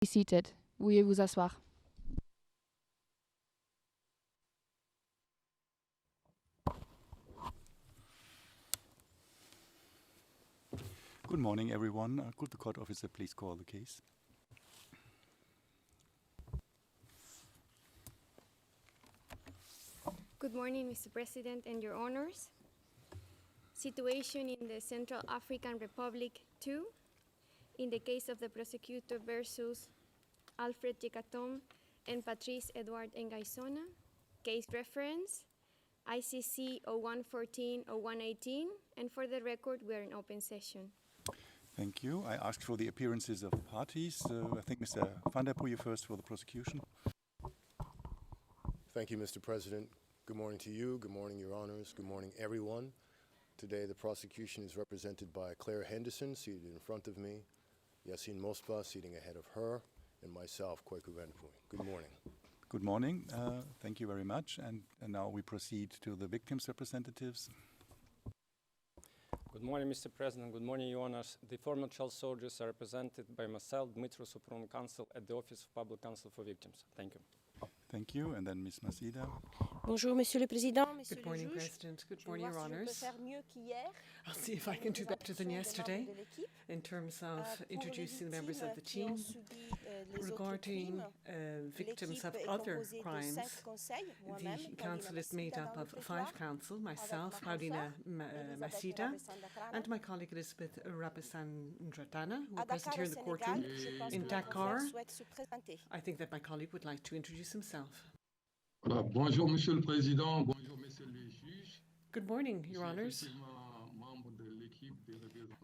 Be seated. Veuillez vous asseoir. Good morning, everyone. Could the court officer please call the case? Good morning, Mr. President and your honors. Situation in the Central African Republic 2, in the case of the prosecutor versus Alfred Yekatom and Patrice Edward Ngaïssona. Case reference, ICC 0114-0118, and for the record, we are in open session. Thank you. I asked for the appearances of the parties. I think Mr. Van der Poel first for the prosecution. Thank you, Mr. President. Good morning to you. Good morning, Your Honors. Good morning, everyone. Today, the prosecution is represented by Claire Henderson, seated in front of me, Yassine Mospa, seating ahead of her, and myself, Kweku Van der Poel. Good morning. Good morning. Thank you very much. And now we proceed to the victims' representatives. Good morning, Mr. President. Good morning, Your Honors. The former child soldiers are represented by myself, Dmitry Suprun, counsel at the Office of Public Counsel for Victims. Thank you. Thank you. And then Ms. Masida. Bonjour, Monsieur le Président. Good morning, President. Good morning, Your Honors. I'll see if I can do better than yesterday in terms of introducing the members of the team. Regarding victims of other crimes, the council is made up of 5 counsel, myself, Paulina Masida, and my colleague Elizabeth Rabasandratana, who are present here in the courtroom in Dakar. I think that my colleague would like to introduce himself. Voilà. Bonjour, Monsieur le Président. Bonjour, Messieurs les juges. Good morning, Your Honors.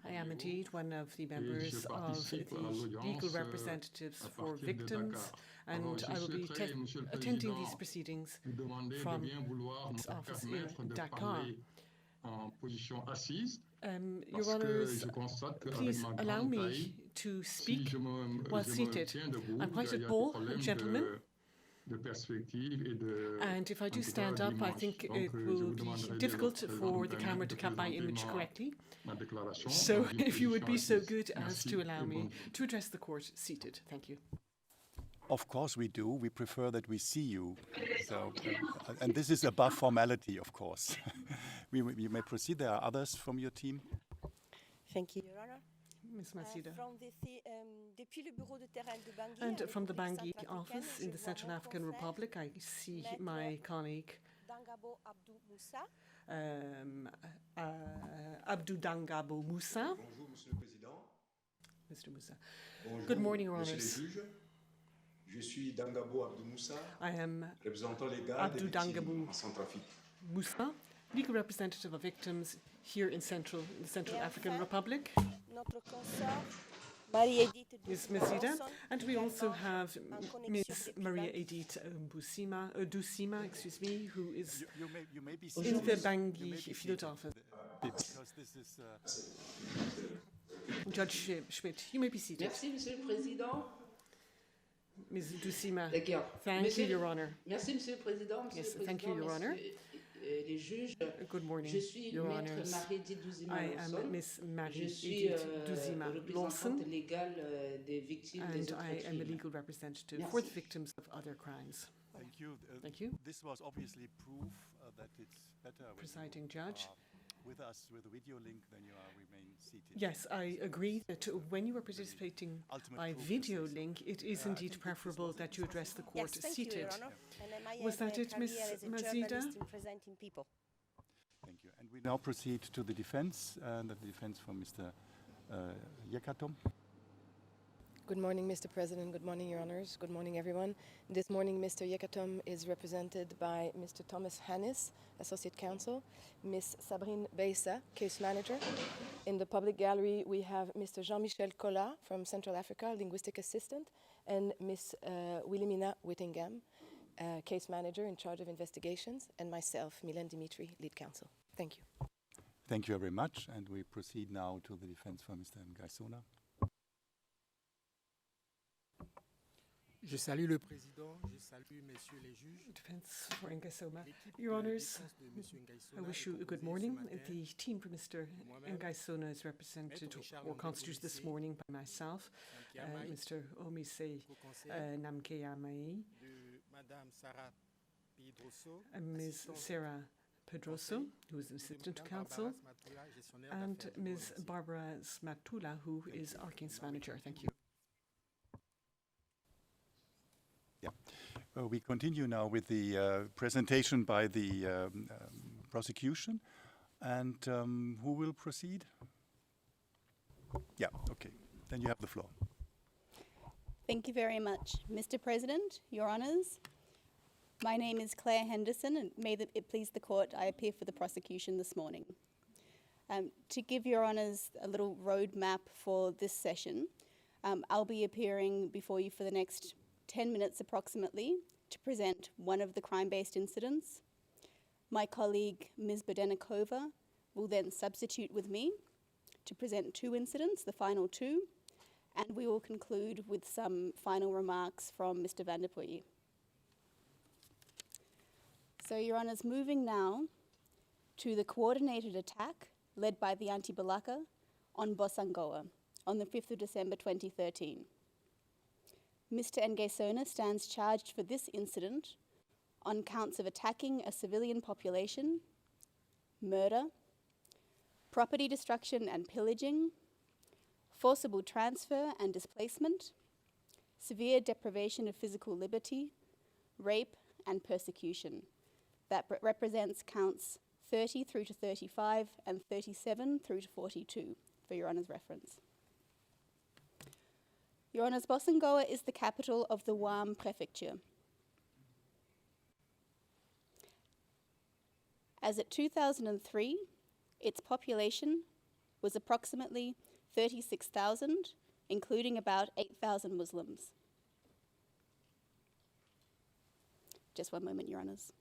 I am indeed one of the members of the legal representatives for victims, and I will be attending these proceedings from this office in Dakar. Your Honors, please allow me to speak while seated. I'm quite a tall gentleman. And if I do stand up, I think it will be difficult for the camera to capture my image correctly. So if you would be so good as to allow me to address the court seated. Thank you. Of course we do. We prefer that we see you. So, and this is above formality, of course. You may proceed. There are others from your team. Thank you, Your Honor. Ms. Masida. And from the Bangui office in the Central African Republic, I see my colleague Abdou Dangabo Moussa. Bonjour, Monsieur le Président. Mr. Moussa. Bonjour, good morning, Your Monsieur Honors. le juge. Je suis Dangabo Abdou Moussa, I am représentant légal Abdou des victimes Dangabo en Centrafrique. Moussa, legal representative of victims here in the Central African Republic. Ms. Masida, and we also have Ms. Maria Edith Dusima, excuse me, who is you may be in the Bangui field office. Because this is Judge Schmidt, you may be seated. Merci, Monsieur le Président. Ms. Dusima, D'accord. thank you, Your Honor. Merci, Monsieur le Président. Monsieur Yes, le thank you, Président, Your Honor. Les juges. Good morning, Je suis Your Maître Honors. Marie-Edith Douzima I Lawson. am Miss Je Marie suis Edith Douzima Lawson, représentante légale des victimes des and autres I am a crimes. legal representative Merci. for the victims of other crimes. Thank you. Thank you. This was obviously proof that it's better when Presiding you Judge. are with us with a video link than you remain seated. Yes, I agree that when you are participating Ultimate by proof is video this. link, it is I indeed think preferable this that you address the court Yes, thank seated. you, Your Honor. And Was that it, Ms. career as a Masida? journalist in presenting people. Thank you. And we now proceed to the defense, and the defense from Mr. Yekatom. Good morning, Mr. President. Good morning, Your Honors. Good morning, everyone. This morning, Mr. Yekatom is represented by Mr. Thomas Hannis, Associate Counsel, Ms. Sabrine Beissa, Case Manager. In the public gallery, we have Mr. Jean-Michel Collat from Central Africa, Linguistic Assistant, and Ms. Wilhelmina Whittingham, Case Manager in charge of investigations, and myself, Mylène Dimitri, Lead Counsel. Thank you. Thank you very much. And we proceed now to the defense for Mr. Ngaïssona. Je salue le président, je salue messieurs les juges. Defense for Ngaïssona. Your Honours, I wish you a good morning. The team for Mr. Ngaïssona is represented or constituted this morning by myself, Mr. Omise Namkeyamai, and Ms. Sarah Pedroso, who is an assistant counsel, and Ms. Barbara Smatula, who is our case manager. Thank you. Yeah. We continue now with the presentation by the prosecution. And who will proceed? Yeah, okay. Then you have the floor. Thank you very much. Mr. President, Your Honours, my name is Claire Henderson, and may it please the court, I appear for the prosecution this morning. To give Your Honours a little roadmap for this session, I'll be appearing before you for the next 10 minutes approximately to present one of the crime-based incidents. My colleague, Ms. Bodenikova, will then substitute with me to present 2 incidents, the final 2, and we will conclude with some final remarks from Mr. van der Puy. So, Your Honours, moving now to the coordinated attack led by the Anti-Balaka on Bosangoa on the 5th of December 2013. Mr. Ngaïssona stands charged for this incident on counts of attacking a civilian population, murder, property destruction and pillaging, forcible transfer and displacement, severe deprivation of physical liberty, rape and persecution. That represents counts 30 through to 35 and 37 through to 42 for Your Honour's reference. Your Honours, Bosangoa is the capital of the Wam Prefecture. As at 2003, its population was approximately 36,000, including about 8,000 Muslims. Just one moment, Your Honours.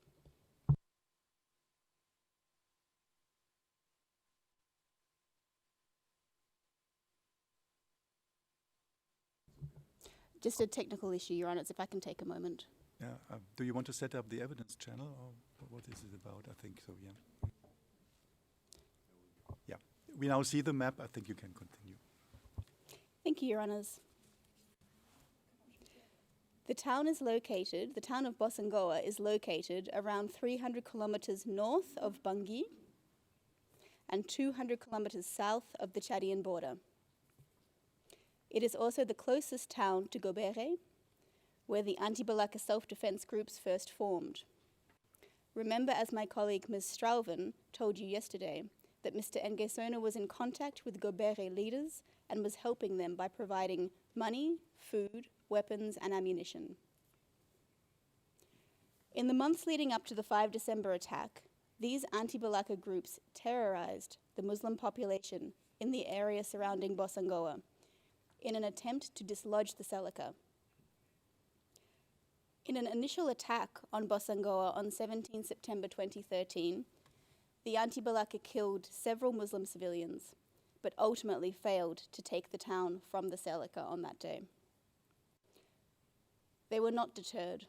Just a technical issue, Your Honours, if I can take a moment. Yeah. Do you want to set up the evidence channel, or what is it about? I think so, yeah. Yeah. We now see the map. I think you can continue. Thank you, Your Honours. The town of Bosangoa is located around 300 kilometres north of Bangui and 200 kilometres south of the Chadian border. It is also the closest town to Gobere, where the Anti-Balaka self-defense groups first formed. Remember, as my colleague Ms. Strauven told you yesterday, that Mr. Ngaïssona was in contact with Gobere leaders and was helping them by providing money, food, weapons, and ammunition. In the months leading up to the 5 December attack, these Anti-Balaka groups terrorized the Muslim population in the area surrounding Bosangoa in an attempt to dislodge the Seleka. In an initial attack on Bosangoa on 17 September 2013, the Anti-Balaka killed several Muslim civilians, but ultimately failed to take the town from the Seleka on that day. They were not deterred.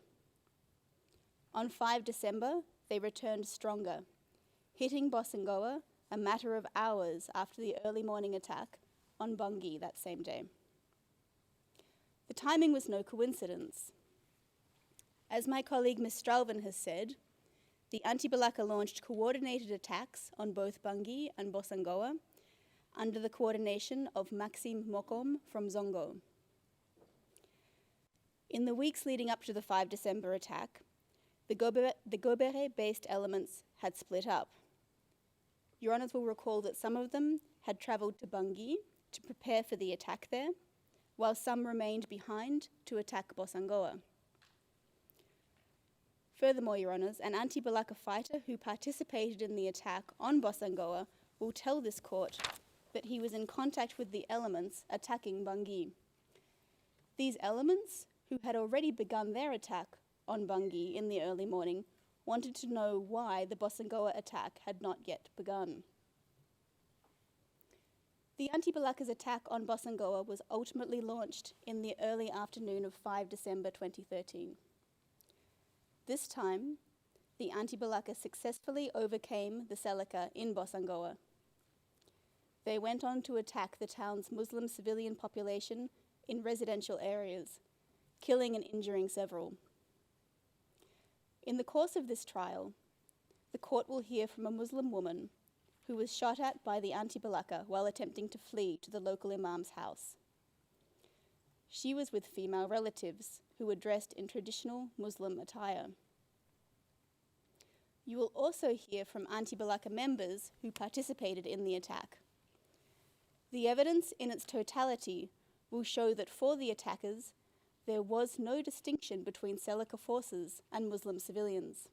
On 5 December, they returned stronger, hitting Bosangoa a matter of hours after the early morning attack on Bangui that same day. The timing was no coincidence. As my colleague Ms. Strauven has said, the Anti-Balaka launched coordinated attacks on both Bangui and Bosangoa under the coordination of Maxime Mokom from Zongo. In the weeks leading up to the 5 December attack, the Gobere-based elements had split up. Your Honours will recall that some of them had travelled to Bangui to prepare for the attack there, while some remained behind to attack Bosangoa. Furthermore, Your Honours, an Anti-Balaka fighter who participated in the attack on Bosangoa will tell this court that he was in contact with the elements attacking Bangui. These elements, who had already begun their attack on Bangui in the early morning, wanted to know why the Bosangoa attack had not yet begun. The anti-Balaka's attack on Bosangoa was ultimately launched in the early afternoon of 5 December 2013. This time, the anti-Balaka successfully overcame the Seleka in Bosangoa. They went on to attack the town's Muslim civilian population in residential areas, killing and injuring several. In the course of this trial, the court will hear from a Muslim woman who was shot at by the anti-Balaka while attempting to flee to the local imam's house. She was with female relatives who were dressed in traditional Muslim attire. You will also hear from anti-Balaka members who participated in the attack. The evidence in its totality will show that for the attackers, there was no distinction between Seleka forces and Muslim civilians.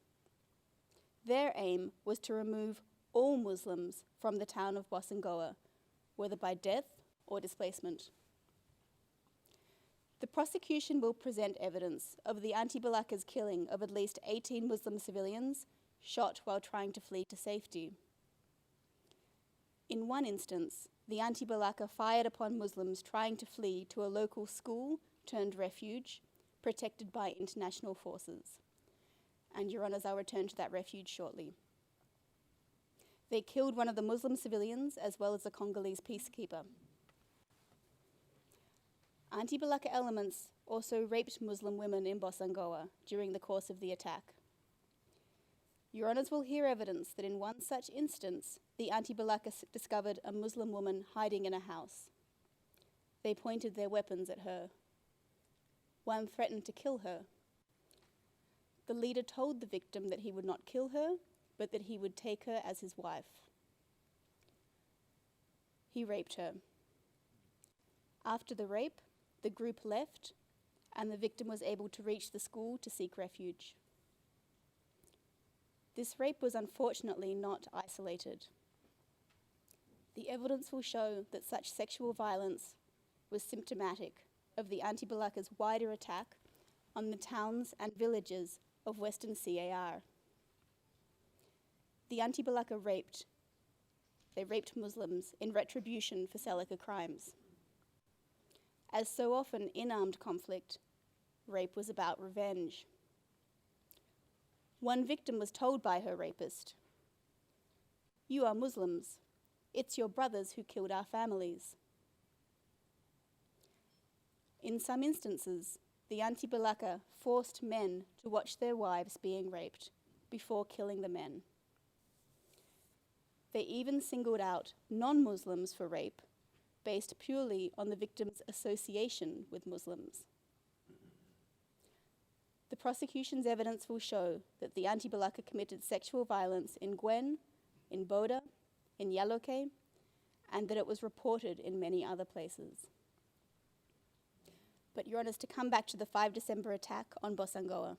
Their aim was to remove all Muslims from the town of Bosangoa, whether by death or displacement. The prosecution will present evidence of the anti-Balaka's killing of at least 18 Muslim civilians shot while trying to flee to safety. In one instance, the anti-Balaka fired upon Muslims trying to flee to a local school turned refuge, protected by international forces. And Your Honours, I'll return to that refuge shortly. They killed one of the Muslim civilians as well as a Congolese peacekeeper. Anti-Balaka elements also raped Muslim women in Bosangoa during the course of the attack. Your Honours will hear evidence that in one such instance, the anti-Balaka discovered a Muslim woman hiding in a house. They pointed their weapons at her. One threatened to kill her. The leader told the victim that he would not kill her, but that he would take her as his wife. He raped her. After the rape, the group left, and the victim was able to reach the school to seek refuge. This rape was unfortunately not isolated. The evidence will show that such sexual violence was symptomatic of the anti-Balaka's wider attack on the towns and villages of Western CAR. The anti-Balaka raped Muslims in retribution for Seleka crimes. As so often in armed conflict, rape was about revenge. One victim was told by her rapist, "You are Muslims. It's your brothers who killed our families." In some instances, the anti-Balaka forced men to watch their wives being raped before killing the men. They even singled out non-Muslims for rape based purely on the victim's association with Muslims. The prosecution's evidence will show that the anti-Balaka committed sexual violence in Gwen, in Boda, in Yaloke, and that it was reported in many other places. But Your Honours, to come back to the 5 December attack on Bosangoa.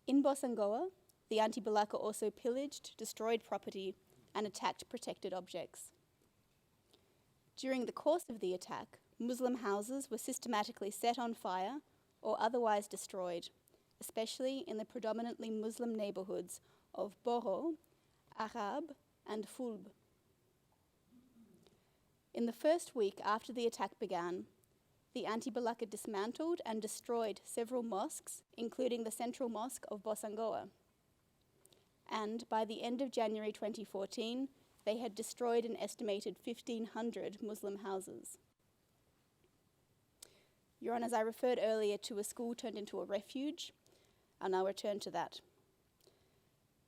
In Bosangoa, the anti-Balaka also pillaged, destroyed property, and attacked protected objects. During the course of the attack, Muslim houses were systematically set on fire or otherwise destroyed, especially in the predominantly Muslim neighbourhoods of Boro, Arab, and Fulb. In the first week after the attack began, the anti-Balaka dismantled and destroyed several mosques, including the central mosque of Bosangoa. And by the end of January 2014, they had destroyed an estimated 1,500 Muslim houses. Your Honours, I referred earlier to a school turned into a refuge, and I'll return to that.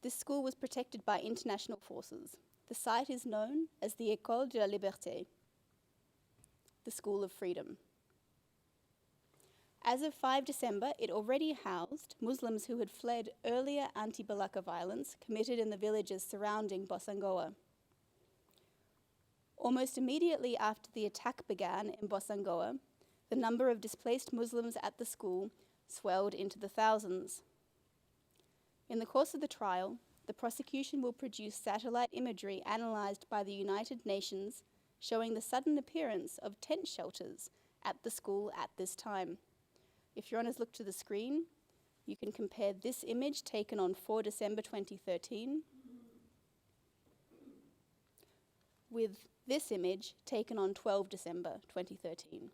This school was protected by international forces. The site is known as the École de la Liberté, the School of Freedom. As of 5 December, it already housed Muslims who had fled earlier anti-Balaka violence committed in the villages surrounding Bosangoa. Almost immediately after the attack began in Bosangoa, the number of displaced Muslims at the school swelled into the thousands. In the course of the trial, the prosecution will produce satellite imagery analysed by the United Nations showing the sudden appearance of tent shelters at the school at this time. If Your Honours look to the screen, you can compare this image taken on 4 December 2013 with this image taken on 12 December 2013.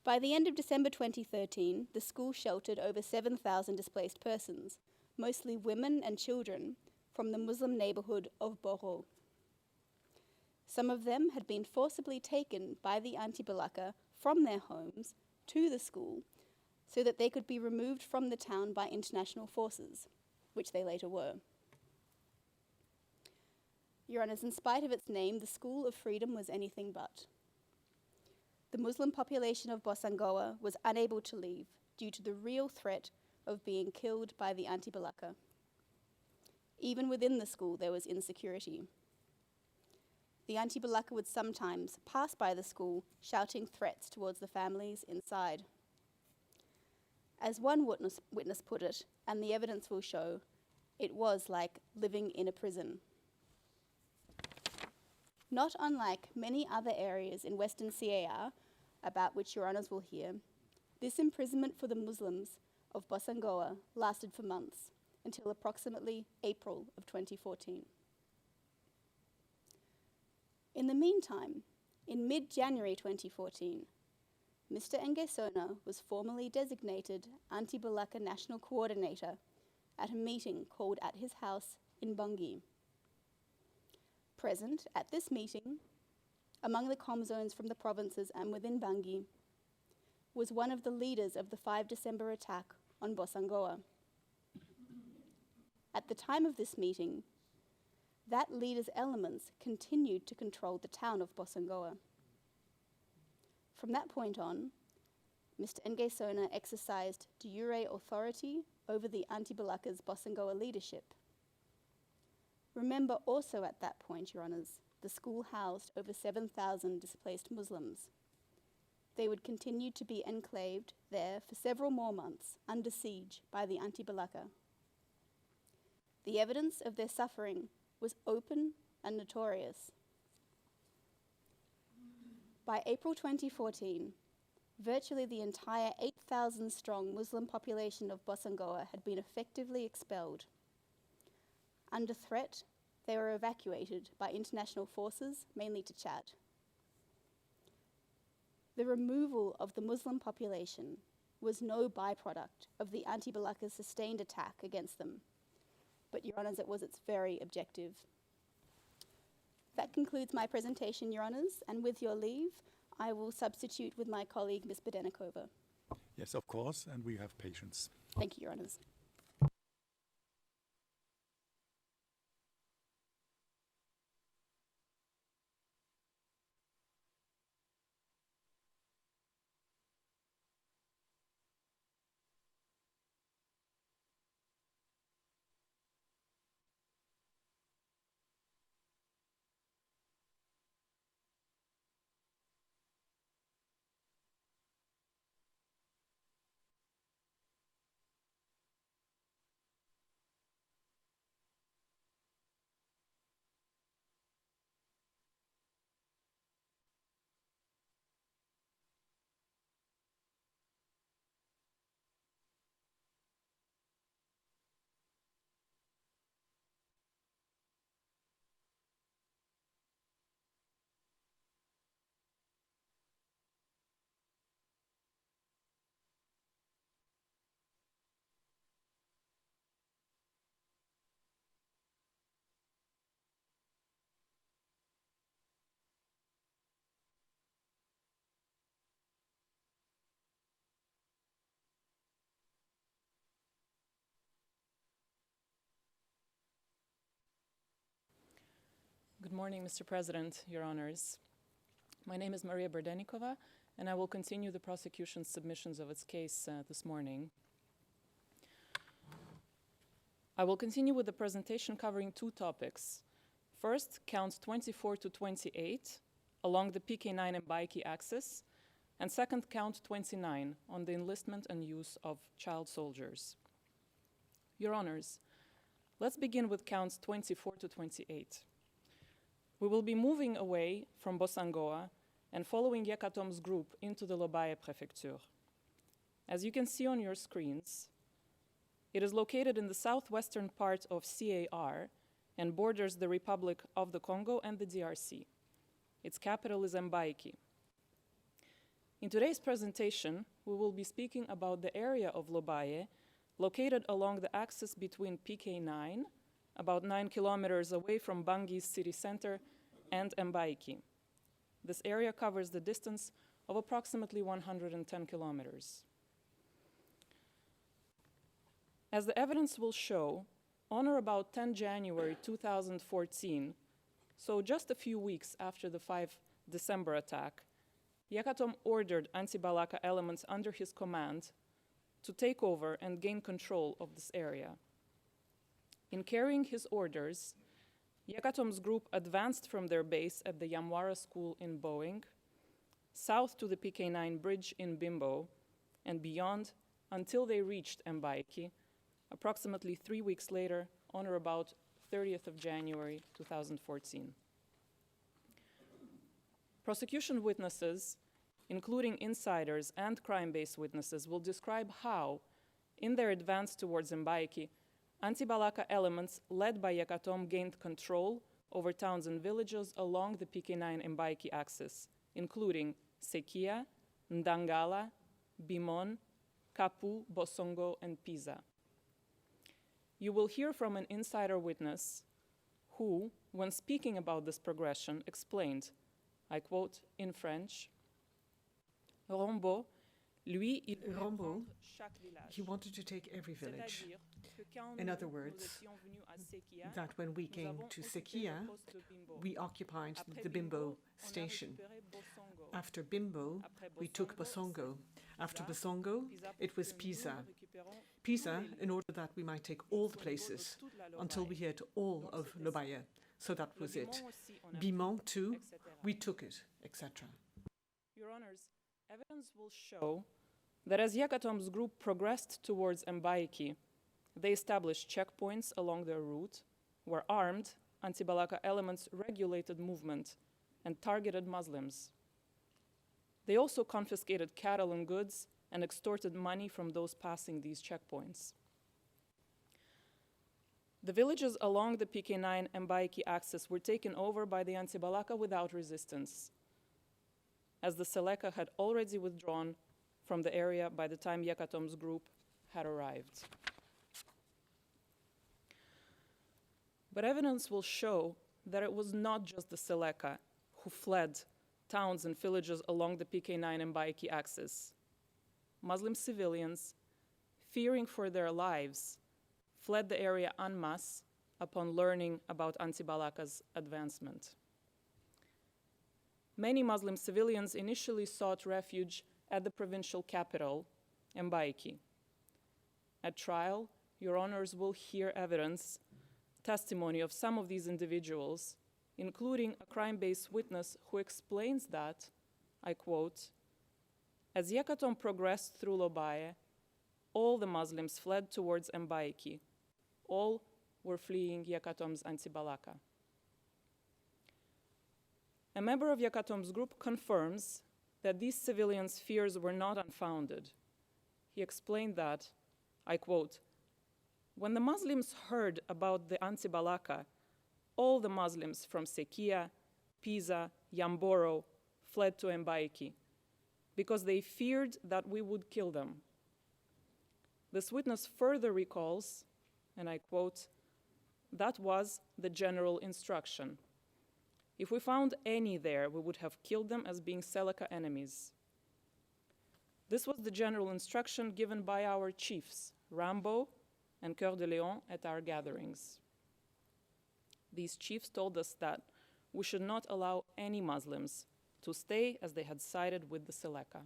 By the end of December 2013, the school sheltered over 7,000 displaced persons, mostly women and children, from the Muslim neighborhood of Boro. Some of them had been forcibly taken by the anti-Balaka from their homes to the school so that they could be removed from the town by international forces, which they later were. Your Honours, in spite of its name, the School of Freedom was anything but. The Muslim population of Bosangoa was unable to leave due to the real threat of being killed by the anti-Balaka. Even within the school, there was insecurity. The anti-Balaka would sometimes pass by the school, shouting threats towards the families inside. As one witness put it, and the evidence will show, it was like living in a prison. Not unlike many other areas in Western CAR, about which Your Honours will hear, this imprisonment for the Muslims of Bosangoa lasted for months, until approximately April of 2014. In the meantime, in mid-January 2014, Mr. Ngaïssona was formally designated Anti-Balaka National Coordinator at a meeting called at his house in Bangui. Present at this meeting, among the comzones from the provinces and within Bangui, was one of the leaders of the 5 December attack on Bosangoa. At the time of this meeting, that leader's elements continued to control the town of Bosangoa. From that point on, Mr. Ngaïssona exercised de jure authority over the anti-Balaka's Bosangoa leadership. Remember also at that point, Your Honours, the school housed over 7,000 displaced Muslims. They would continue to be enclaved there for several more months under siege by the anti-Balaka. The evidence of their suffering was open and notorious. By April 2014, virtually the entire 8,000-strong Muslim population of Bosangoa had been effectively expelled. Under threat, they were evacuated by international forces, mainly to Chad. The removal of the Muslim population was no byproduct of the anti-Balaka's sustained attack against them, but Your Honours, it was its very objective. That concludes my presentation, Your Honours, and with your leave, I will substitute with my colleague, Ms. Bedenikova. Yes, of course, and we have patience. Thank you, Your Honours. Good morning, Mr. President, Your Honours. My name is Maria Berdenikova, and I will continue the prosecution's submissions of its case this morning. I will continue with the presentation covering two topics. First, counts 24 to 28 along the PK9 and Baiki axis, and second, count 29 on the enlistment and use of child soldiers. Your Honours, let's begin with counts 24 to 28. We will be moving away from Bosangoa and following Yekatom's group into the Lobaye prefecture. As you can see on your screens, It is located in the southwestern part of CAR and borders the Republic of the Congo and the DRC. Its capital is Mbaiki. In today's presentation, we will be speaking about the area of Lobaye located along the axis between PK9, about 9 kilometers away from Bangi's city center, and Mbaiki. This area covers the distance of approximately 110 kilometers. As the evidence will show, on or about 10 January 2014, so just a few weeks after the 5 December attack, Yekatom ordered anti-Balaka elements under his command to take over and gain control of this area. In carrying his orders, Yekatom's group advanced from their base at the Yamwara school in Boeing, south to the PK9 bridge in Bimbo, and beyond until they reached Mbaiki, approximately 3 weeks later, on or about 30th of January 2014. Prosecution witnesses, including insiders and crime-based witnesses, will describe how, in their advance towards Mbaiki, anti-Balaka elements led by Yekatom gained control over towns and villages along the PK9 Mbaiki axis, including Sekia, Ndangala, Bimon, Kapu, Bosongo, and Pisa. You will hear from an insider witness who, when speaking about this progression, explained, I quote in French, Rambo, lui, il Rambo, he wanted to take every village. In other words, that when we came to Sekia, we occupied the Bimbo station. After Bimbo, we took Bosongo. After Bosongo, it was Pisa. Pisa, in order that we might take all the places until we hit all of Lobaye. So that was it. Bimon too, we took it, etc. Your Honors, evidence will show that as Yekatom's group progressed towards Mbaiki, they established checkpoints along their route where armed anti-Balaka elements regulated movement and targeted Muslims. They also confiscated cattle and goods and extorted money from those passing these checkpoints. The villages along the PK9 Mbaiki axis were taken over by the anti-Balaka without resistance, as the Seleka had already withdrawn from the area by the time Yekatom's group had arrived. But evidence will show that it was not just the Seleka who fled towns and villages along the PK9 Mbaiki axis. Muslim civilians, fearing for their lives, fled the area en masse upon learning about anti-Balaka's advancement. Many Muslim civilians initially sought refuge at the provincial capital, Mbaiki. At trial, Your Honors will hear testimony of some of these individuals, including a crime-based witness who explains that, I quote, as Yekatom progressed through Lobaye, all the Muslims fled towards Mbaiki. All were fleeing Yekatom's anti-Balaka. A member of Yekatom's group confirms that these civilians' fears were not unfounded. He explained that, I quote, when the Muslims heard about the anti-Balaka, all the Muslims from Sekia, Pisa, Yamboro fled to Mbaiki because they feared that we would kill them. This witness further recalls, and I quote, that was the general instruction. If we found any there, we would have killed them as being Seleka enemies. This was the general instruction given by our chiefs, Rambo and Cœur de Lion, at our gatherings. These chiefs told us that we should not allow any Muslims to stay as they had sided with the Seleka.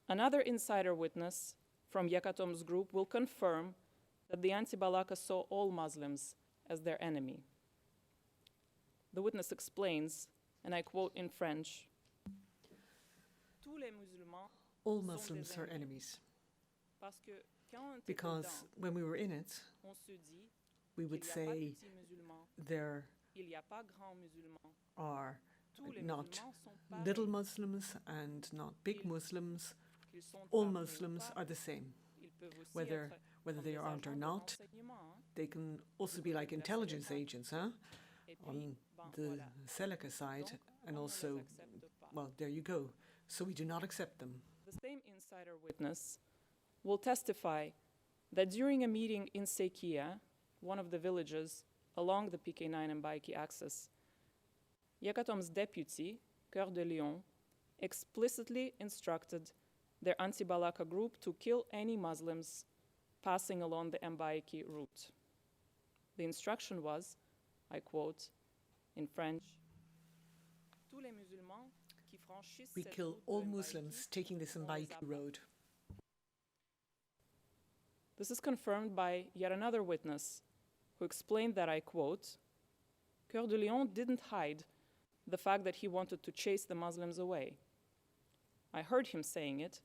Another insider witness from Yekatom's group will confirm that the anti-Balaka saw all Muslims as their enemy. The witness explains, and I quote in French, all Muslims are enemies. Because when we were in it, we would say there are not little Muslims and not big Muslims. All Muslims are the same. whether they are armed or not. They can also be like intelligence agents, on the Seleka side, and also, well, there you go. So we do not accept them. The same insider witness will testify that during a meeting in Sekia, one of the villages along the PK9 and Mbaïki axis, Yekatom's deputy, Cœur de Lion, explicitly instructed their anti-Balaka group to kill any Muslims passing along the Mbaïki route. The instruction was, I quote, in French, "We kill all Muslims taking this Mbaïki road." This is confirmed by yet another witness who explained that, I quote, Cœur de Lion didn't hide the fact that he wanted to chase the Muslims away. I heard him saying it.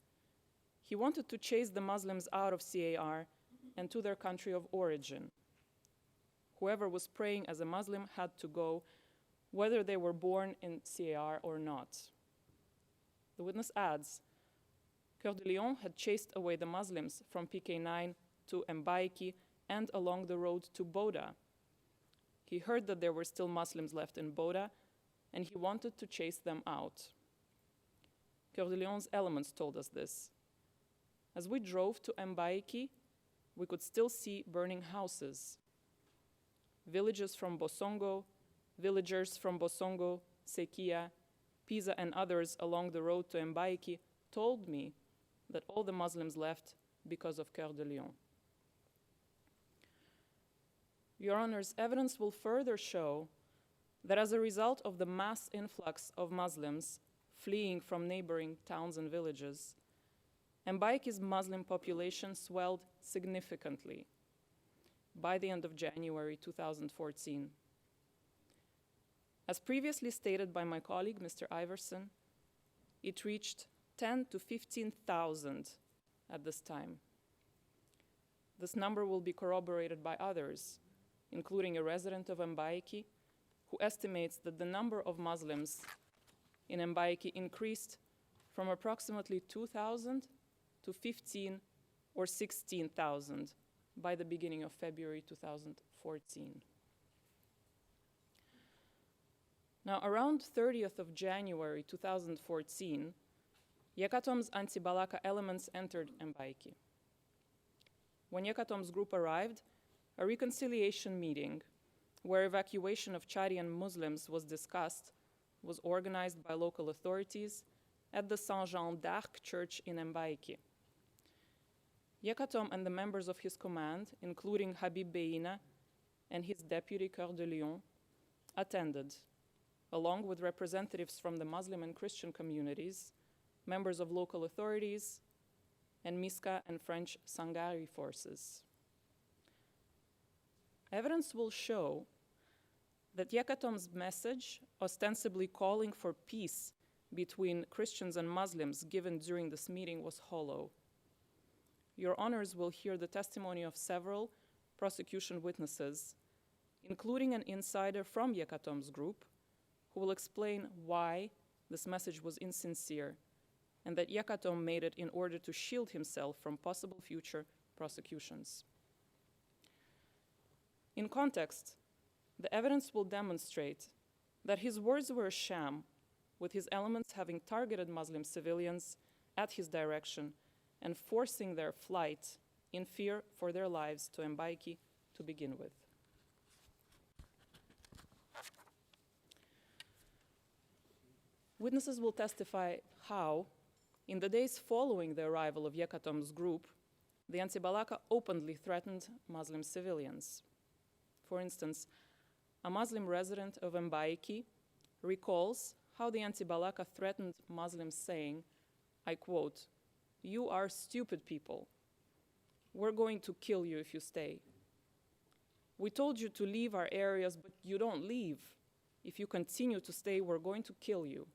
He wanted to chase the Muslims out of CAR and to their country of origin. Whoever was praying as a Muslim had to go, whether they were born in CAR or not. The witness adds, Cœur de Lion had chased away the Muslims from PK9 to Mbaïki and along the road to Boda. He heard that there were still Muslims left in Boda, and he wanted to chase them out. Cœur de Lion's elements told us this. As we drove to Mbaïki, we could still see burning houses. Villagers from Bosongo, Sekia, Pisa, and others along the road to Mbaïki told me that all the Muslims left because of Cœur de Lion. Your Honors, evidence will further show that as a result of the mass influx of Muslims fleeing from neighboring towns and villages, Mbaïki's Muslim population swelled significantly by the end of January 2014. As previously stated by my colleague, Mr. Iverson, it reached 10 to 15,000 at this time. This number will be corroborated by others, including a resident of Mbaïki, who estimates that the number of Muslims in Mbaïki increased from approximately 2,000 to 15 or 16,000 by the beginning of February 2014. Now, around 30th of January 2014, Yekatom's anti-Balaka elements entered Mbaïki. When Yekatom's group arrived, a reconciliation meeting where evacuation of Chadian Muslims was discussed was organized by local authorities at the Saint-Jean d'Arc church in Mbaïki. Yekatom and the members of his command, including Habib Beina and his deputy Cœur de Lion, attended, along with representatives from the Muslim and Christian communities, members of local authorities, and Miska and French Sangari forces. Evidence will show that Yekatom's message, ostensibly calling for peace between Christians and Muslims given during this meeting, was hollow. Your Honors will hear the testimony of several prosecution witnesses, including an insider from Yekatom's group, who will explain why this message was insincere and that Yekatom made it in order to shield himself from possible future prosecutions. In context, the evidence will demonstrate that his words were a sham, with his elements having targeted Muslim civilians at his direction and forcing their flight in fear for their lives to Mbaïki to begin with. Witnesses will testify how, in the days following the arrival of Yekatom's group, the anti-Balaka openly threatened Muslim civilians. For instance, a Muslim resident of Mbaïki recalls how the anti-Balaka threatened Muslims saying, I quote, "You are stupid people. We're going to kill you if you stay. We told you to leave our areas, but you don't leave. If you continue to stay, we're going to kill you."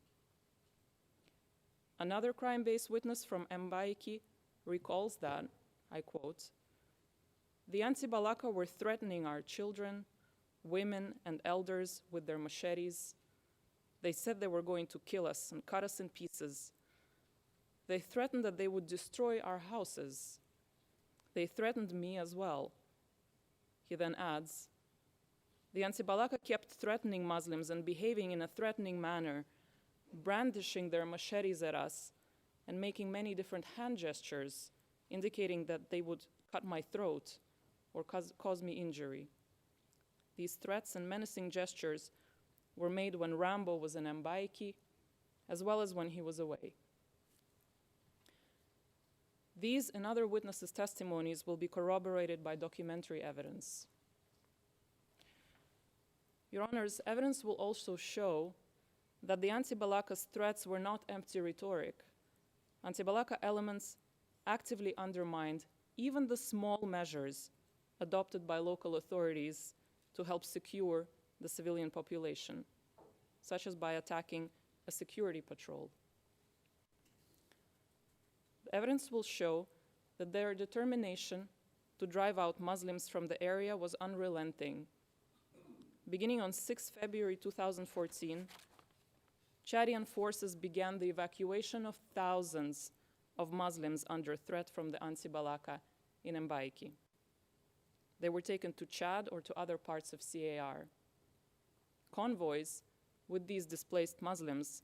Another crime-based witness from Mbaïki recalls that, I quote, "The anti-Balaka were threatening our children, women, and elders with their machetes. They said they were going to kill us and cut us in pieces. They threatened that they would destroy our houses. They threatened me as well. He then adds, the Anti-Balaka kept threatening Muslims and behaving in a threatening manner, brandishing their machetes at us and making many different hand gestures, indicating that they would cut my throat or cause me injury. These threats and menacing gestures were made when Rambo was in Mbaiki, as well as when he was away. These and other witnesses' testimonies will be corroborated by documentary evidence. Your Honors, evidence will also show that the Anti-Balaka's threats were not empty rhetoric. Anti-Balaka elements actively undermined even the small measures adopted by local authorities to help secure the civilian population, such as by attacking a security patrol. The evidence will show that their determination to drive out Muslims from the area was unrelenting. Beginning on 6 February 2014, Chadian forces began the evacuation of thousands of Muslims under threat from the Anti-Balaka in Mbaiki. They were taken to Chad or to other parts of CAR. Convoys with these displaced Muslims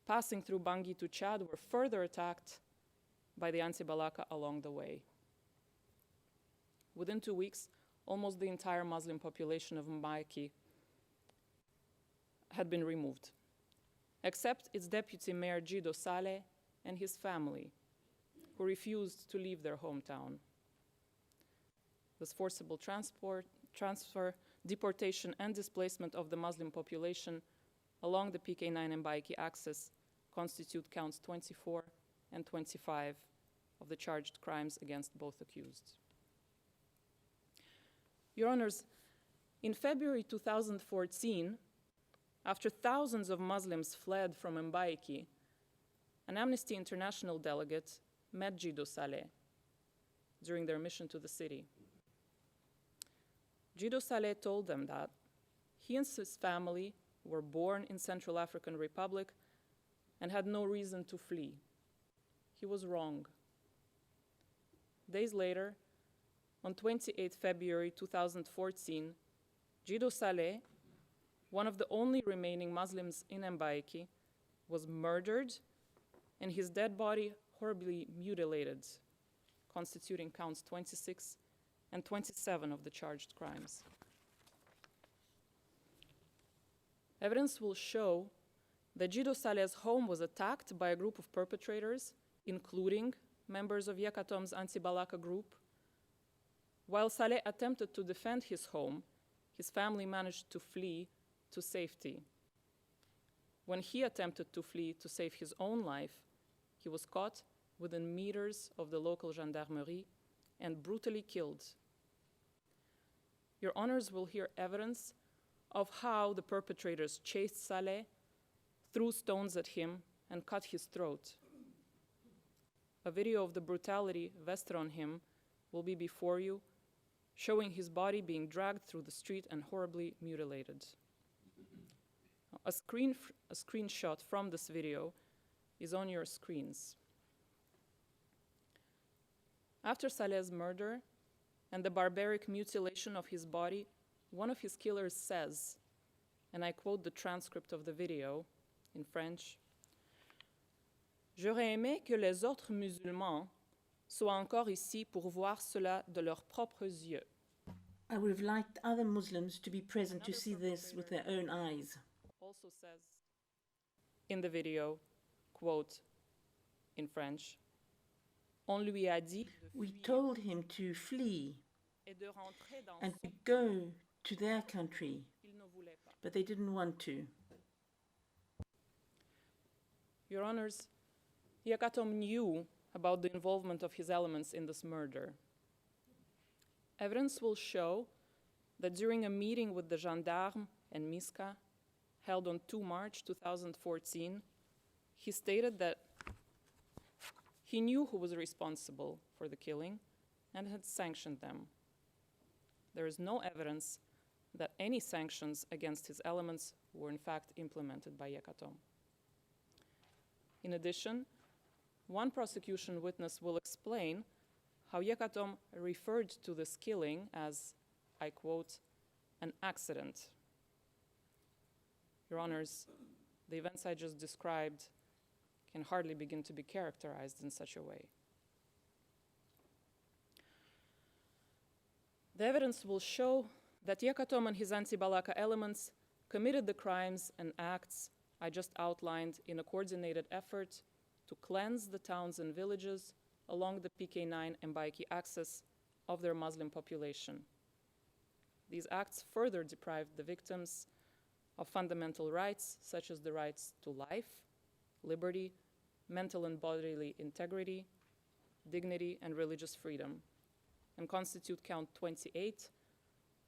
passing through Bangui to Chad were further attacked by the Anti-Balaka along the way. Within 2 weeks, almost the entire Muslim population of Mbaiki had been removed, except its deputy mayor Gido Saleh and his family, who refused to leave their hometown. This forcible transfer, deportation, and displacement of the Muslim population along the PK9 Mbaiki axis constitute counts 24 and 25 of the charged crimes against both accused. Your Honors, in February 2014, after thousands of Muslims fled from Mbaiki, an Amnesty International delegate met Gido Saleh during their mission to the city. Gido Saleh told them that he and his family were born in Central African Republic and had no reason to flee. He was wrong. Days later, on 28 February 2014, Gido Saleh, one of the only remaining Muslims in Mbaiki, was murdered and his dead body horribly mutilated, constituting counts 26 and 27 of the charged crimes. Evidence will show that Gido Saleh's home was attacked by a group of perpetrators, including members of Yekatom's Anti-Balaka group. While Saleh attempted to defend his home, his family managed to flee to safety. When he attempted to flee to save his own life, he was caught within meters of the local gendarmerie and brutally killed. Your Honors will hear evidence of how the perpetrators chased Saleh, threw stones at him, and cut his throat. A video of the brutality vested on him will be before you, showing his body being dragged through the street and horribly mutilated. A screenshot from this video is on your screens. After Saleh's murder and the barbaric mutilation of his body, one of his killers says, and I quote the transcript of the video in French, "J'aurais aimé que les autres musulmans soient encore ici pour voir cela de leurs propres yeux." I would have liked other Muslims to be present to see this with their own eyes. Also says in the video, quote, in French, "On lui a dit We told him to flee et de rentrer dans and to go to their country, il ne voulait pas." but they didn't want to. Your Honors, Yekatom knew about the involvement of his elements in this murder. Evidence will show that during a meeting with the gendarmes and Miska, held on 2 March 2014, he stated that he knew who was responsible for the killing and had sanctioned them. There is no evidence that any sanctions against his elements were in fact implemented by Yekatom. In addition, one prosecution witness will explain how Yekatom referred to this killing as, I quote, an accident. Your Honors, the events I just described can hardly begin to be characterized in such a way. The evidence will show that Yekatom and his anti-Balaka elements committed the crimes and acts I just outlined in a coordinated effort to cleanse the towns and villages along the PK9 and Mbaiki axis of their Muslim population. These acts further deprived the victims of fundamental rights such as the rights to life, liberty, mental and bodily integrity, dignity, and religious freedom, and constitute count 28,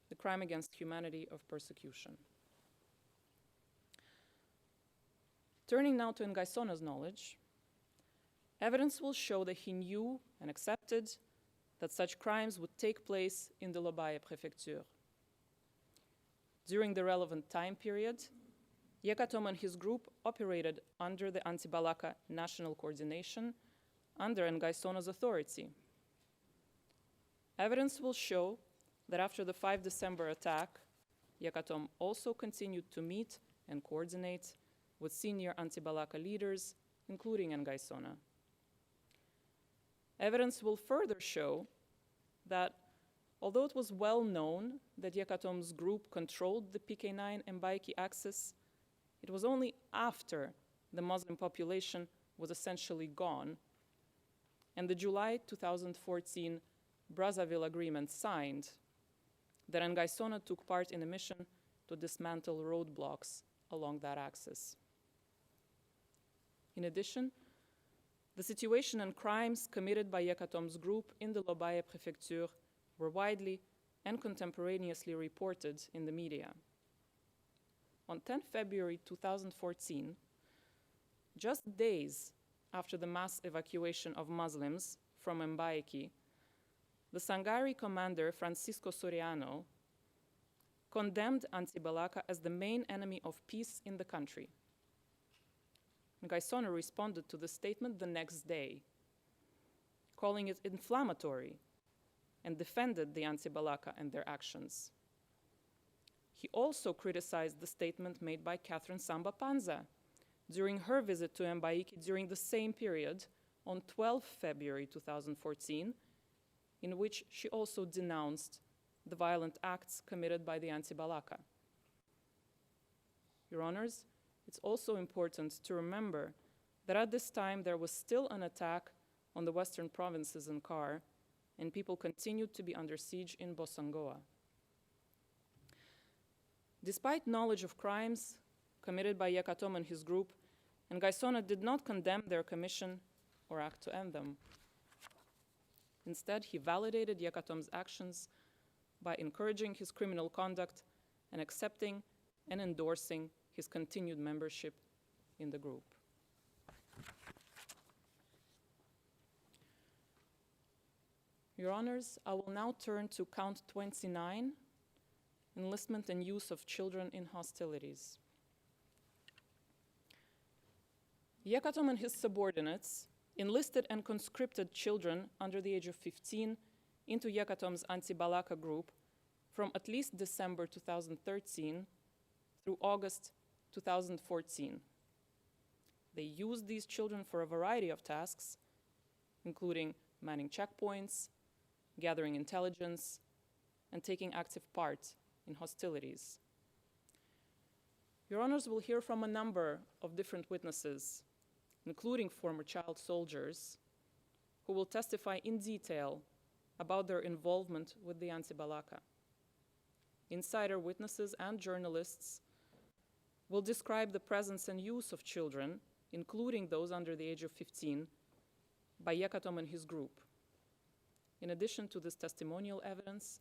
the crime against humanity of persecution. Turning now to Ngaisona's knowledge, evidence will show that he knew and accepted that such crimes would take place in the Lobaye prefecture. During the relevant time period, Yekatom and his group operated under the Anti-Balaka National Coordination under Ngaisona's authority. Evidence will show that after the 5 December attack, Yekatom also continued to meet and coordinate with senior Anti-Balaka leaders, including Ngaïssona. Evidence will further show that although it was well known that Yekatom's group controlled the PK9 and Mbaiki axis, it was only after the Muslim population was essentially gone and the July 2014 Brazzaville Agreement signed that Ngaïssona took part in a mission to dismantle roadblocks along that axis. In addition, the situation and crimes committed by Yekatom's group in the Lobaye prefecture were widely and contemporaneously reported in the media. On 10 February 2014, just days after the mass evacuation of Muslims from Mbaiki, the Sangari commander Francisco Soriano condemned Anti-Balaka as the main enemy of peace in the country. Ngaïssona responded to the statement the next day, calling it inflammatory, and defended the Anti-Balaka and their actions. He also criticized the statement made by Catherine Samba Panza during her visit to Mbaiki during the same period on 12 February 2014, in which she also denounced the violent acts committed by the Anti-Balaka. Your Honors, it's also important to remember that at this time there was still an attack on the western provinces in Kar, and people continued to be under siege in Bosangoa. Despite knowledge of crimes committed by Yekatom and his group, Ngaïssona did not condemn their commission or act to end them. Instead, he validated Yekatom's actions by encouraging his criminal conduct and accepting and endorsing his continued membership in the group. Your Honors, I will now turn to count 29, enlistment and use of children in hostilities. Yekatom and his subordinates enlisted and conscripted children under the age of 15 into Yekatom's Anti-Balaka group from at least December 2013 through August 2014. They used these children for a variety of tasks, including manning checkpoints, gathering intelligence, and taking active part in hostilities. Your Honors will hear from a number of different witnesses, including former child soldiers, who will testify in detail about their involvement with the Anti-Balaka. Insider witnesses and journalists will describe the presence and use of children, including those under the age of 15, by Yekatom and his group. In addition to this testimonial evidence,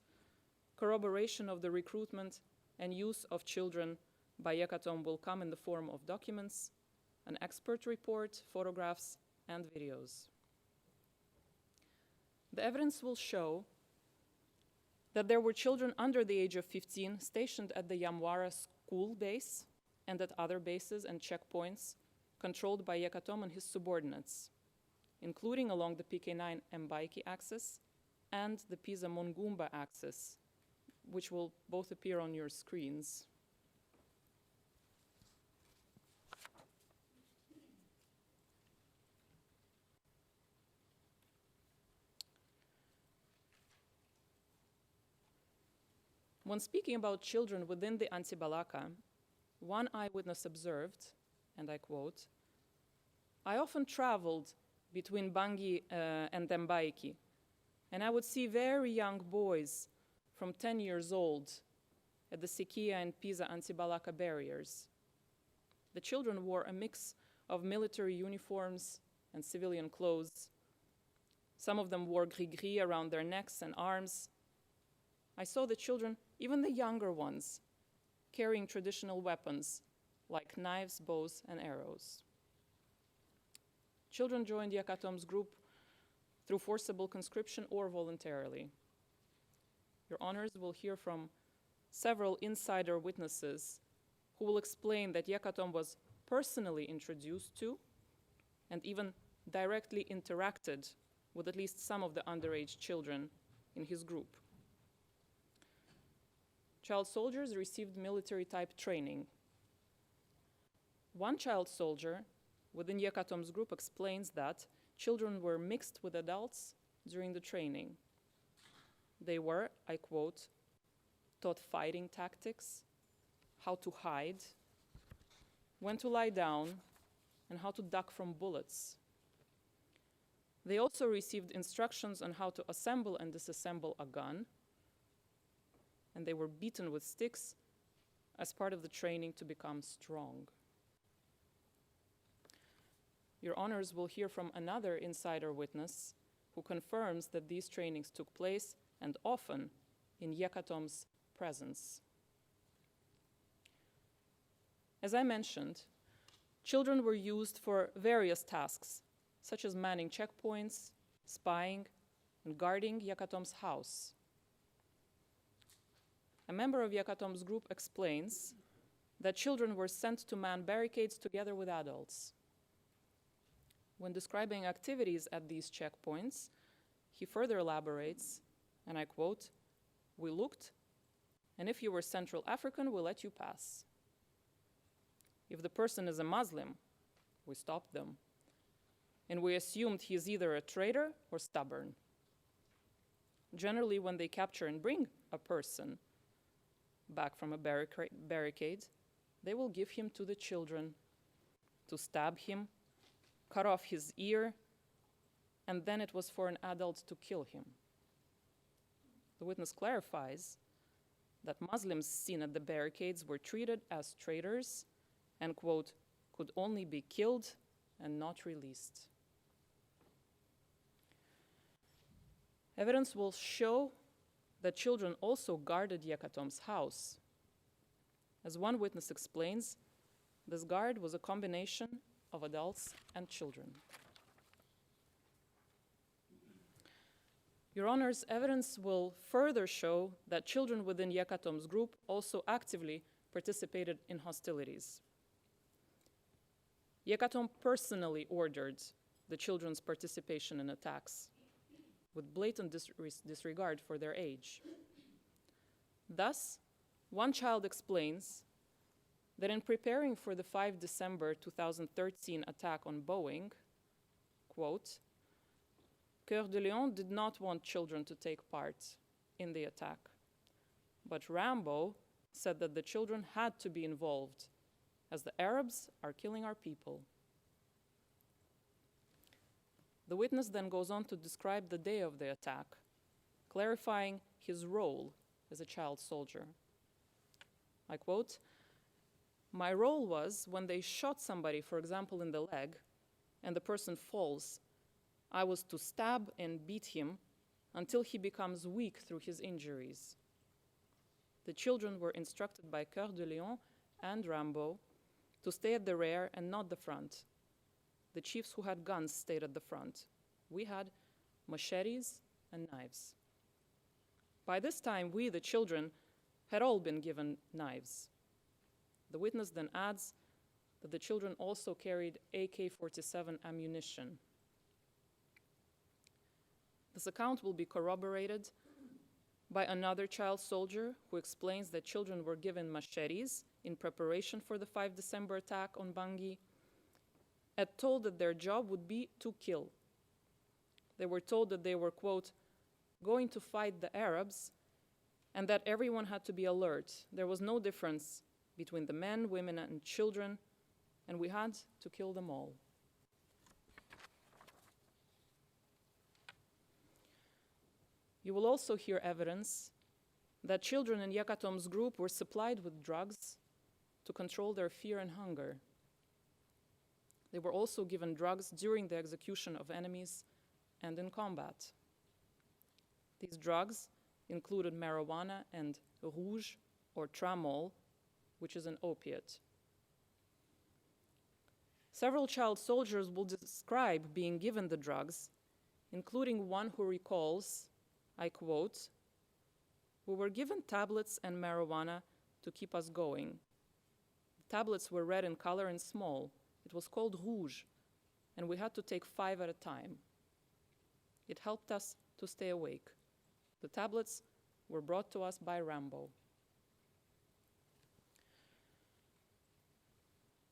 corroboration of the recruitment and use of children by Yekatom will come in the form of documents, an expert report, photographs, and videos. The evidence will show that there were children under the age of 15 stationed at the Yamwara school base and at other bases and checkpoints controlled by Yekatom and his subordinates, including along the PK9 Mbaiki axis and the Pisa-Mongumba axis, which will both appear on your screens. When speaking about children within the Antibalaka, one eyewitness observed, and I quote, "I often traveled between Bangui and Mbaiki, and I would see very young boys from 10 years old at the Sikia and Pisa Antibalaka barriers. The children wore a mix of military uniforms and civilian clothes. Some of them wore gris-gris around their necks and arms. I saw the children, even the younger ones, carrying traditional weapons like knives, bows, and arrows." Children joined Yekatom's group through forcible conscription or voluntarily. Your honors will hear from several insider witnesses who will explain that Yekatom was personally introduced to and even directly interacted with at least some of the underage children in his group. Child soldiers received military-type training. One child soldier within Yekatom's group explains that children were mixed with adults during the training. They were, I quote, taught fighting tactics, how to hide, when to lie down, and how to duck from bullets. They also received instructions on how to assemble and disassemble a gun, and they were beaten with sticks as part of the training to become strong. Your honors will hear from another insider witness who confirms that these trainings took place, and often in Yekatom's presence. As I mentioned, children were used for various tasks, such as manning checkpoints, spying, and guarding Yekatom's house. A member of Yekatom's group explains that children were sent to man barricades together with adults. When describing activities at these checkpoints, he further elaborates, and I quote, "We looked, and if you were Central African, we let you pass. If the person is a Muslim, we stopped them, and we assumed he is either a traitor or stubborn. Generally, when they capture and bring a person back from a barricade, they will give him to the children to stab him, cut off his ear, and then it was for an adult to kill him." The witness clarifies that Muslims seen at the barricades were treated as traitors and, quote, "could only be killed and not released." Evidence will show that children also guarded Yekatom's house. As one witness explains, this guard was a combination of adults and children. Your honors, evidence will further show that children within Yekatom's group also actively participated in hostilities. Yekatom personally ordered the children's participation in attacks, with blatant disregard for their age. Thus, one child explains that in preparing for the 5 December 2013 attack on Boeing, quote, "Coeur de Lion did not want children to take part in the attack, but Rambo said that the children had to be involved, as the Arabs are killing our people." The witness then goes on to describe the day of the attack, clarifying his role as a child soldier. I quote, "My role was when they shot somebody, for example, in the leg, and the person falls, I was to stab and beat him until he becomes weak through his injuries. The children were instructed by Coeur de Lion and Rambo to stay at the rear and not the front. The chiefs who had guns stayed at the front. We had machetes and knives. By this time, we, the children, had all been given knives." The witness then adds that the children also carried AK-47 ammunition. This account will be corroborated by another child soldier who explains that children were given machetes in preparation for the 5 December attack on Bangui and told that their job would be to kill. They were told that they were, quote, going to fight the Arabs and that everyone had to be alert. There was no difference between the men, women, and children, and we had to kill them all. You will also hear evidence that children in Yekatom's group were supplied with drugs to control their fear and hunger. They were also given drugs during the execution of enemies and in combat. These drugs included marijuana and rouge, or tramol, which is an opiate. Several child soldiers will describe being given the drugs, including one who recalls, I quote, "We were given tablets and marijuana to keep us going. The tablets were red in color and small. It was called rouge, and we had to take 5 at a time. It helped us to stay awake. The tablets were brought to us by Rambo."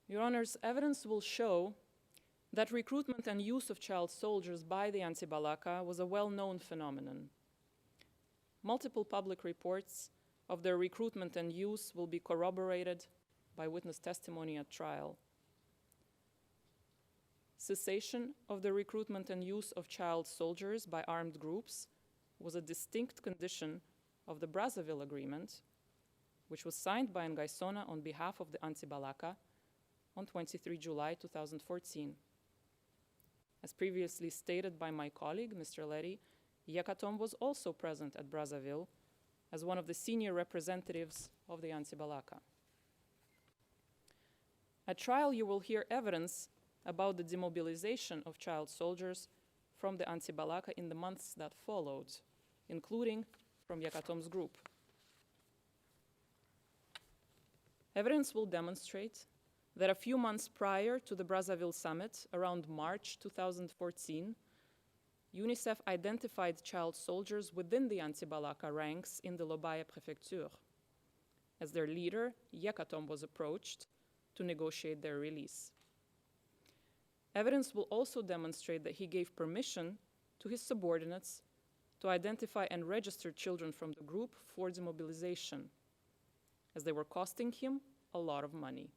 Your Honors, evidence will show that recruitment and use of child soldiers by the Anti-Balaka was a well-known phenomenon. Multiple public reports of their recruitment and use will be corroborated by witness testimony at trial. Cessation of the recruitment and use of child soldiers by armed groups was a distinct condition of the Brazzaville Agreement, which was signed by Ngaïssona on behalf of the Anti-Balaka on 23 July 2014. As previously stated by my colleague, Mr. Letty, Yekatom was also present at Brazzaville as one of the senior representatives of the Anti-Balaka. At trial, you will hear evidence about the demobilization of child soldiers from the Anti-Balaka in the months that followed, including from Yekatom's group. Evidence will demonstrate that a few months prior to the Brazzaville summit, around March 2014, UNICEF identified child soldiers within the Anti-Balaka ranks in the Lobaya prefecture. As their leader, Yekatom was approached to negotiate their release. Evidence will also demonstrate that he gave permission to his subordinates to identify and register children from the group for demobilization, as they were costing him a lot of money.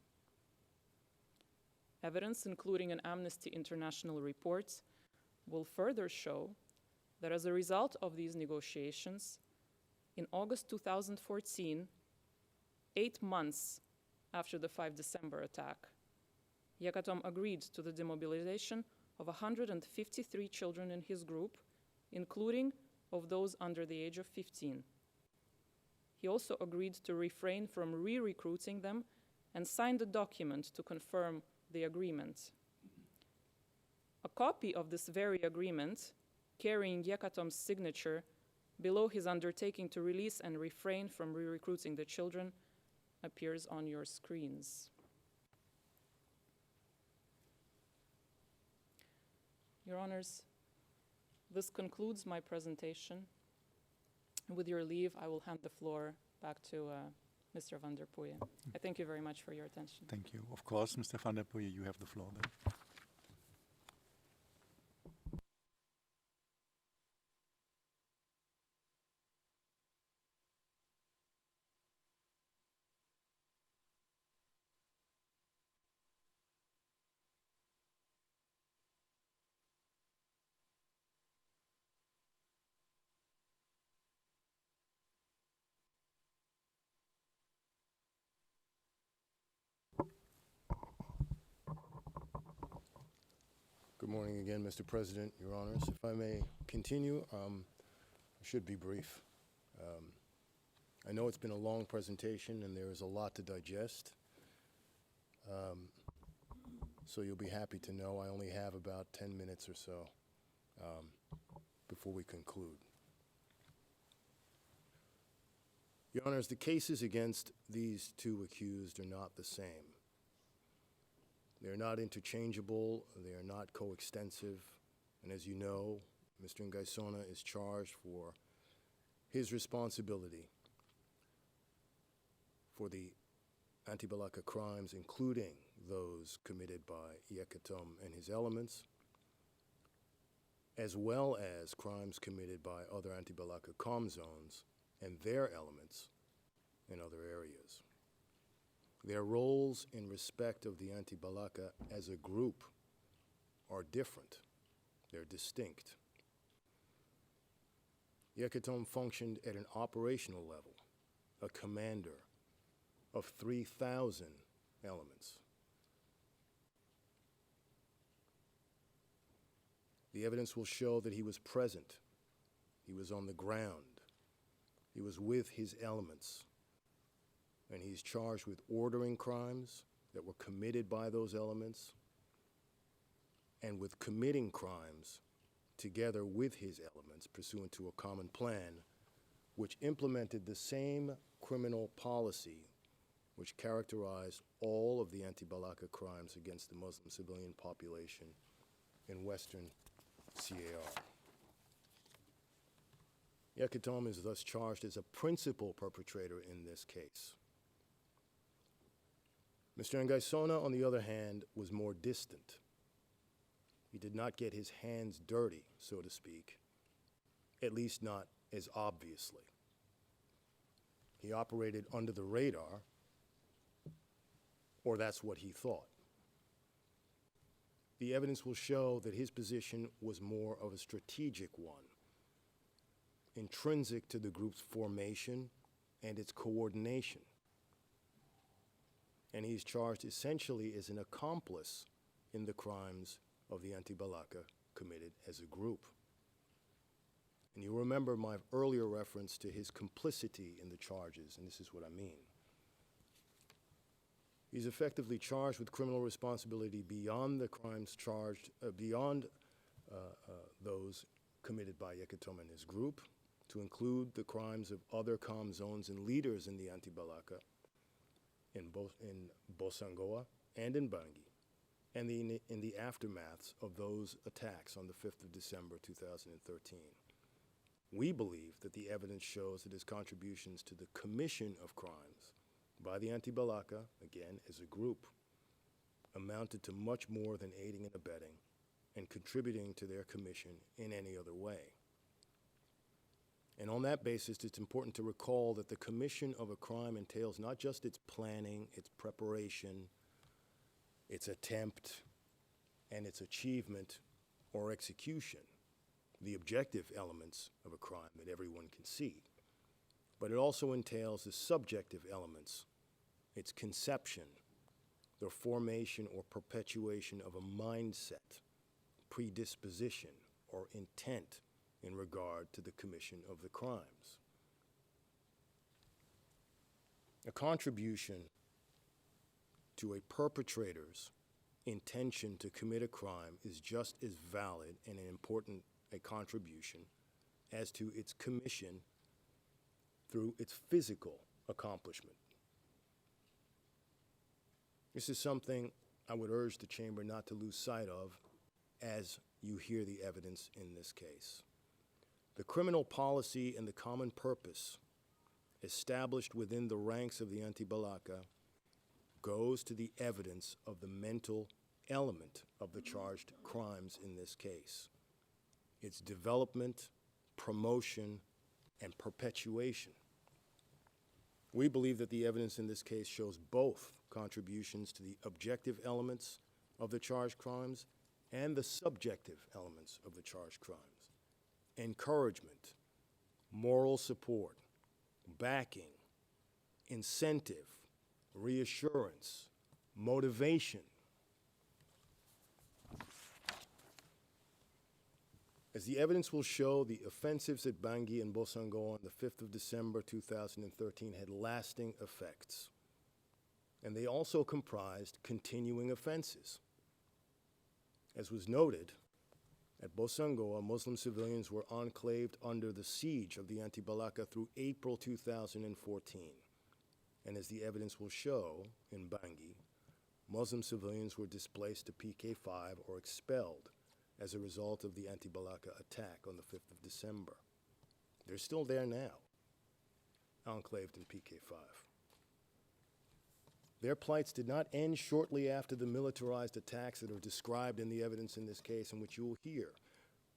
Evidence, including an Amnesty International report, will further show that as a result of these negotiations, in August 2014, 8 months after the 5 December attack, Yekatom agreed to the demobilization of 153 children in his group, including of those under the age of 15. He also agreed to refrain from re-recruiting them and signed a document to confirm the agreement. A copy of this very agreement, carrying Yekatom's signature below his undertaking to release and refrain from re-recruiting the children, appears on your screens. Your Honors, this concludes my presentation. With your leave, I will hand the floor back to Mr. van der Puye. I thank you very much for your attention. Thank you. Of course, Mr. van der Puye, you have the floor then. Good morning again, Mr. President, Your Honors. If I may continue, I should be brief. I know it's been a long presentation and there is a lot to digest. So you'll be happy to know I only have about 10 minutes or so before we conclude. Your Honors, the cases against these two accused are not the same. They are not interchangeable, they are not coextensive, and as you know, Mr. Ngaïssona is charged for his responsibility for the anti-Balaka crimes, including those committed by Yekatom and his elements, as well as crimes committed by other anti-Balaka comm zones and their elements in other areas. Their roles in respect of the anti-Balaka as a group are different. They're distinct. Yekatom functioned at an operational level, a commander of 3,000 elements. The evidence will show that he was present, he was on the ground, he was with his elements, and he's charged with ordering crimes that were committed by those elements and with committing crimes together with his elements pursuant to a common plan which implemented the same criminal policy which characterized all of the anti-Balaka crimes against the Muslim civilian population in Western CAR. Yekatom is thus charged as a principal perpetrator in this case. Mr. Ngaïssona, on the other hand, was more distant. He did not get his hands dirty, so to speak, at least not as obviously. He operated under the radar, or that's what he thought. The evidence will show that his position was more of a strategic one, intrinsic to the group's formation and its coordination. And he's charged essentially as an accomplice in the crimes of the anti-Balaka committed as a group. And you remember my earlier reference to his complicity in the charges, and this is what I mean. He's effectively charged with criminal responsibility beyond the crimes charged, beyond those committed by Yekatom and his group, to include the crimes of other comm zones and leaders in the anti-Balaka in Bosangoa and in Bangui, and in the aftermaths of those attacks on the 5th of December 2013. We believe that the evidence shows that his contributions to the commission of crimes by the anti-Balaka, again as a group, amounted to much more than aiding and abetting and contributing to their commission in any other way. And on that basis, it's important to recall that the commission of a crime entails not just its planning, its preparation, its attempt, and its achievement or execution, the objective elements of a crime that everyone can see, but it also entails the subjective elements, its conception, the formation or perpetuation of a mindset, predisposition, or intent in regard to the commission of the crimes. A contribution to a perpetrator's intention to commit a crime is just as valid and an important a contribution as to its commission through its physical accomplishment. This is something I would urge the Chamber not to lose sight of as you hear the evidence in this case. The criminal policy and the common purpose established within the ranks of the anti-Balaka goes to the evidence of the mental element of the charged crimes in this case, its development, promotion, and perpetuation. We believe that the evidence in this case shows both contributions to the objective elements of the charged crimes and the subjective elements of the charged crimes. Encouragement, moral support, backing, incentive, reassurance, motivation. As the evidence will show, the offensives at Bangui and Bosangoa on the 5th of December 2013 had lasting effects, and they also comprised continuing offenses. As was noted, at Bosangoa, Muslim civilians were enclaved under the siege of the anti-Balaka through April 2014. And as the evidence will show, in Bangui, Muslim civilians were displaced to PK5 or expelled as a result of the anti-Balaka attack on the 5th of December. They're still there now, enclaved in PK5. Their plights did not end shortly after the militarized attacks that are described in the evidence in this case, and which you will hear.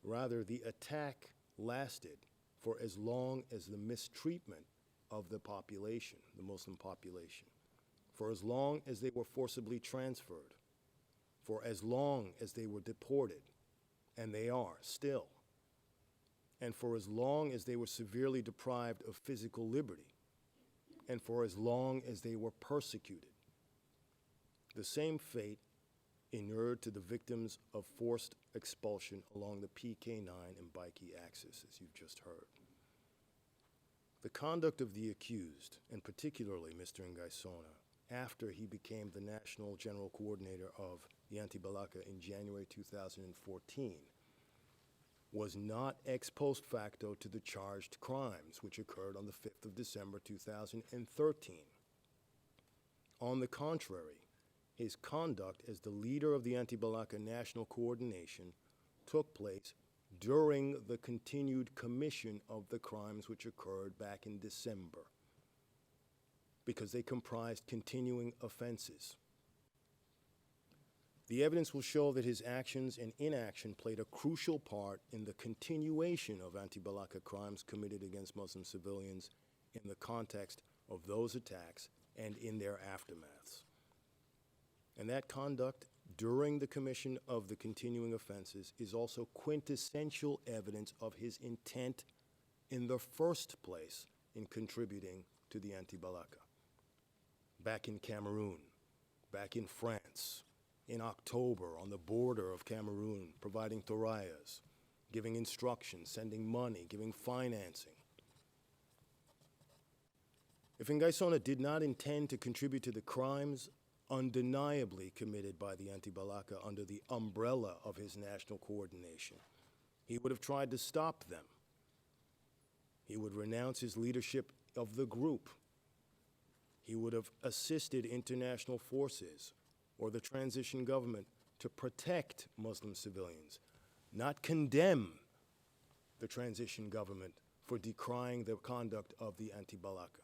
Rather, the attack lasted for as long as the mistreatment of the population, the Muslim population, for as long as they were forcibly transferred, for as long as they were deported, and they are still, and for as long as they were severely deprived of physical liberty, and for as long as they were persecuted. The same fate inured to the victims of forced expulsion along the PK9 and Baiki axis, as you've just heard. The conduct of the accused, and particularly Mr. Ngaïssona, after he became the National General Coordinator of the Anti-Balaka in January 2014, was not ex post facto to the charged crimes which occurred on the 5th of December 2013. On the contrary, his conduct as the leader of the Anti-Balaka National Coordination took place during the continued commission of the crimes which occurred back in December, because they comprised continuing offenses. The evidence will show that his actions and inaction played a crucial part in the continuation of anti-Balaka crimes committed against Muslim civilians in the context of those attacks and in their aftermaths. And that conduct during the commission of the continuing offenses is also quintessential evidence of his intent in the first place in contributing to the anti-Balaka. Back in Cameroon, back in France, in October on the border of Cameroon, providing torayas, giving instructions, sending money, giving financing. If Ngaïssona did not intend to contribute to the crimes undeniably committed by the anti-Balaka under the umbrella of his national coordination, he would have tried to stop them. He would renounce his leadership of the group. He would have assisted international forces or the transition government to protect Muslim civilians, not condemn the transition government for decrying the conduct of the anti-Balaka.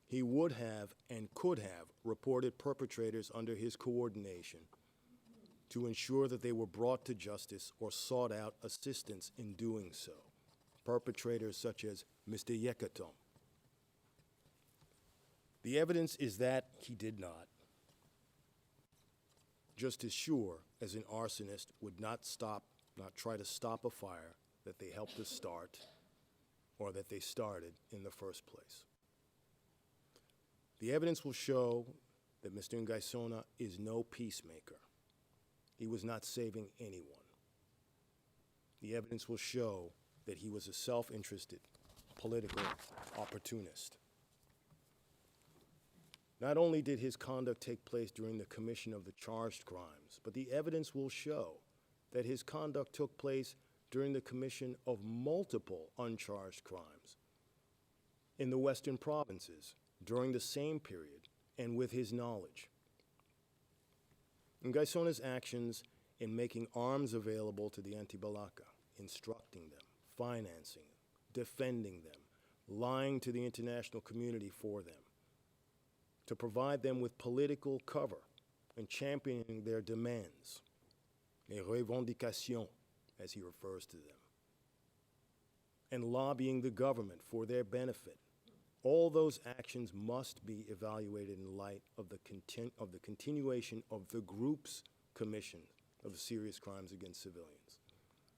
He would have and could have reported perpetrators under his coordination to ensure that they were brought to justice or sought out assistance in doing so. Perpetrators such as Mr. Yekatom. The evidence is that he did not. Just as sure as an arsonist would not try to stop a fire that they helped to start or that they started in the first place. The evidence will show that Mr. Ngaïssona is no peacemaker. He was not saving anyone. The evidence will show that he was a self-interested political opportunist. Not only did his conduct take place during the commission of the charged crimes, but the evidence will show that his conduct took place during the commission of multiple uncharged crimes in the Western provinces during the same period and with his knowledge. Ngaïssona's actions in making arms available to the anti-Balaka, instructing them, financing them, defending them, lying to the international community for them, to provide them with political cover and championing their demands, les revendications, as he refers to them, and lobbying the government for their benefit. All those actions must be evaluated in light of the continuation of the group's commission of the serious crimes against civilians.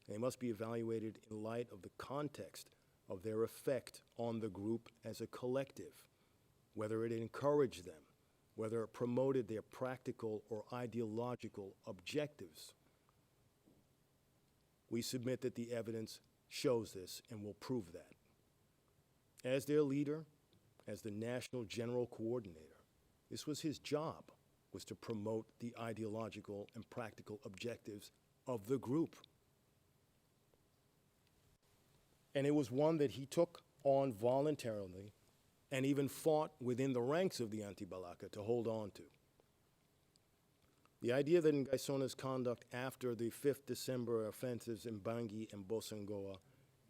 They must be evaluated in light of the context of their effect on the group as a collective, whether it encouraged them, whether it promoted their practical or ideological objectives. We submit that the evidence shows this and will prove that. As their leader, as the National General Coordinator, this was his job, was to promote the ideological and practical objectives of the group. And it was one that he took on voluntarily and even fought within the ranks of the anti-Balaka to hold on to. The idea that Ngaïssona's conduct after the 5th December offensives in Bangui and Bosangoa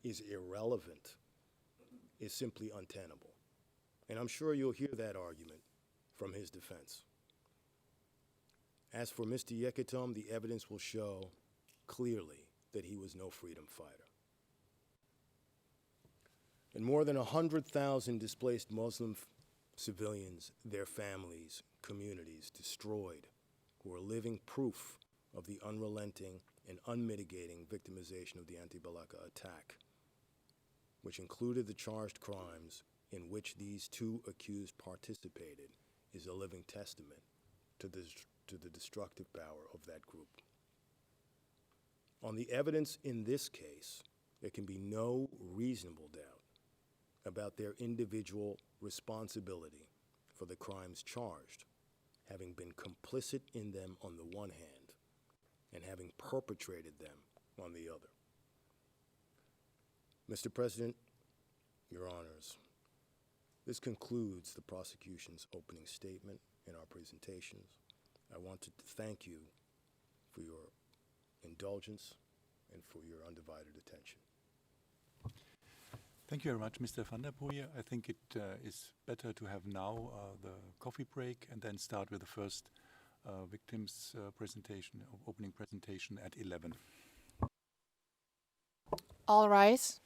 is irrelevant is simply untenable. And I'm sure you'll hear that argument from his defense. As for Mr. Yekatom, the evidence will show clearly that he was no freedom fighter. And more than 100,000 displaced Muslim civilians, their families, communities destroyed, who are living proof of the unrelenting and unmitigating victimization of the anti-Balaka attack, which included the charged crimes in which these two accused participated, is a living testament to the destructive power of that group. On the evidence in this case, there can be no reasonable doubt about their individual responsibility for the crimes charged, having been complicit in them on the one hand and having perpetrated them on the other. Mr. President, Your Honors, this concludes the prosecution's opening statement in our presentations. I want to thank you for your indulgence and for your undivided attention. Thank you very much, Mr. van der Poel. I think it is better to have now the coffee break and then start with the first victims presentation, opening presentation at 11. All rise.